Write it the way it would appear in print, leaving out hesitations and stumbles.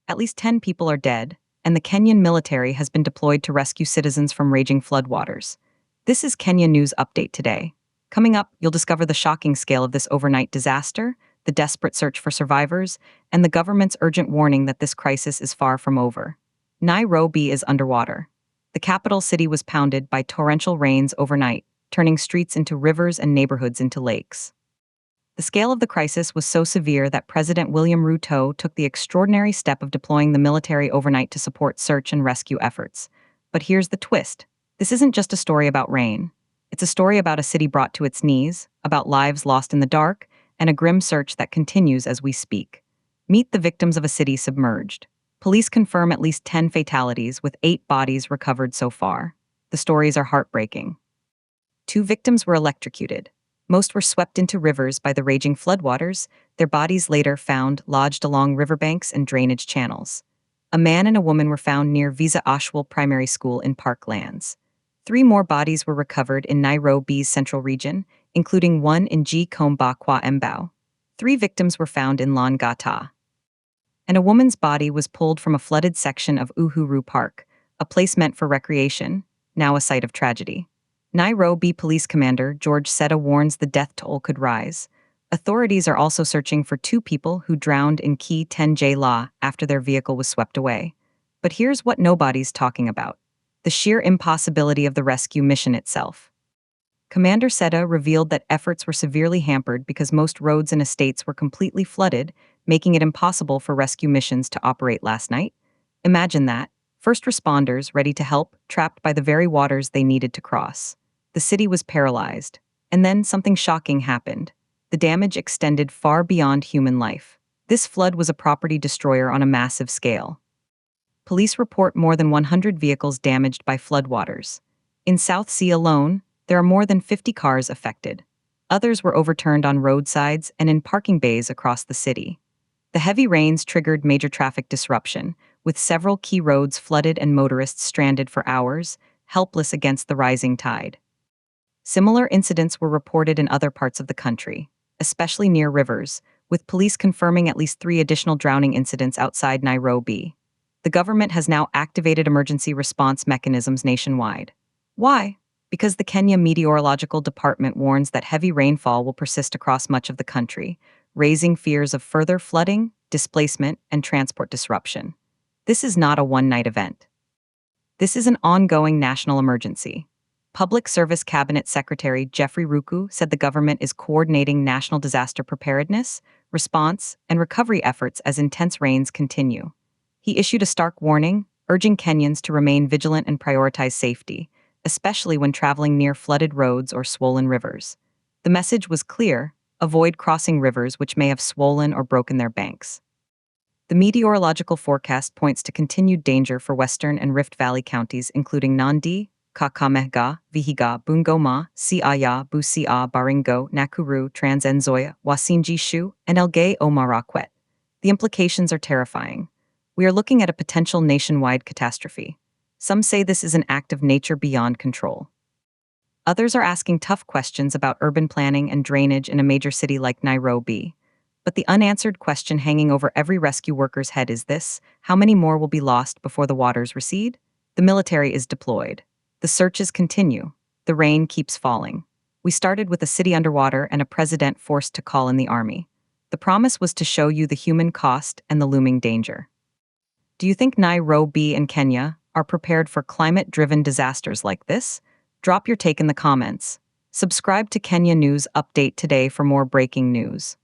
At least 10 people are dead, and the Kenyan military has been deployed to rescue citizens from raging floodwaters. This is Kenya News Update today. Coming up, you'll discover the shocking scale of this overnight disaster, the desperate search for survivors, and the government's urgent warning that this crisis is far from over. Nairobi is underwater. The capital city was pounded by torrential rains overnight, turning streets into rivers and neighborhoods into lakes. The scale of the crisis was so severe that President William Ruto took the extraordinary step of deploying the military overnight to support search and rescue efforts. But here's the twist. This isn't just a story about rain. It's a story about a city brought to its knees, about lives lost in the dark, and a grim search that continues as we speak. Meet the victims of a city submerged. Police confirm at least 10 fatalities, with 8 bodies recovered so far. The stories are heartbreaking. 2 victims were electrocuted. Most were swept into rivers by the raging floodwaters, their bodies later found lodged along riverbanks and drainage channels. A man and a woman were found near Visa Ashwal Primary School in Parklands. 3 more bodies were recovered in Nairobi's central region, including one in Gikomba Kwa Mbao. 3 victims were found in Langata. And a woman's body was pulled from a flooded section of Uhuru Park, a place meant for recreation, now a site of tragedy. Nairobi Police Commander George Seta warns the death toll could rise. Authorities are also searching for 2 people who drowned in Key 10J La after their vehicle was swept away. But here's what nobody's talking about: the sheer impossibility of the rescue mission itself. Commander Seta revealed that efforts were severely hampered because most roads and estates were completely flooded, making it impossible for rescue missions to operate last night. Imagine that. First responders, ready to help, trapped by the very waters they needed to cross. The city was paralyzed. And then something shocking happened. The damage extended far beyond human life. This flood was a property destroyer on a massive scale. Police report more than 100 vehicles damaged by floodwaters. In South Sea alone, there are more than 50 cars affected. Others were overturned on roadsides and in parking bays across the city. The heavy rains triggered major traffic disruption, with several key roads flooded and motorists stranded for hours, helpless against the rising tide. Similar incidents were reported in other parts of the country, especially near rivers, with police confirming at least 3 additional drowning incidents outside Nairobi. The government has now activated emergency response mechanisms nationwide. Why? Because the Kenya Meteorological Department warns that heavy rainfall will persist across much of the country, raising fears of further flooding, displacement, and transport disruption. This is not a one-night event. This is an ongoing national emergency. Public Service Cabinet Secretary Jeffrey Ruku said the government is coordinating national disaster preparedness, response, and recovery efforts as intense rains continue. He issued a stark warning, urging Kenyans to remain vigilant and prioritize safety, especially when traveling near flooded roads or swollen rivers. The message was clear: avoid crossing rivers which may have swollen or broken their banks. The meteorological forecast points to continued danger for Western and Rift Valley counties, including Nandi, Kakamega, Vihiga, Bungoma, Siaya, Busia, Baringo, Nakuru, Trans Nzoia, Uasin Gishu, and Elgeyo Marakwet. The implications are terrifying. We are looking at a potential nationwide catastrophe. Some say this is an act of nature beyond control. Others are asking tough questions about urban planning and drainage in a major city like Nairobi. But the unanswered question hanging over every rescue worker's head is this: how many more will be lost before the waters recede? The military is deployed. The searches continue. The rain keeps falling. We started with a city underwater and a president forced to call in the army. The promise was to show you the human cost and the looming danger. Do you think Nairobi and Kenya are prepared for climate-driven disasters like this? Drop your take in the comments. Subscribe to Kenya News Update today for more breaking news.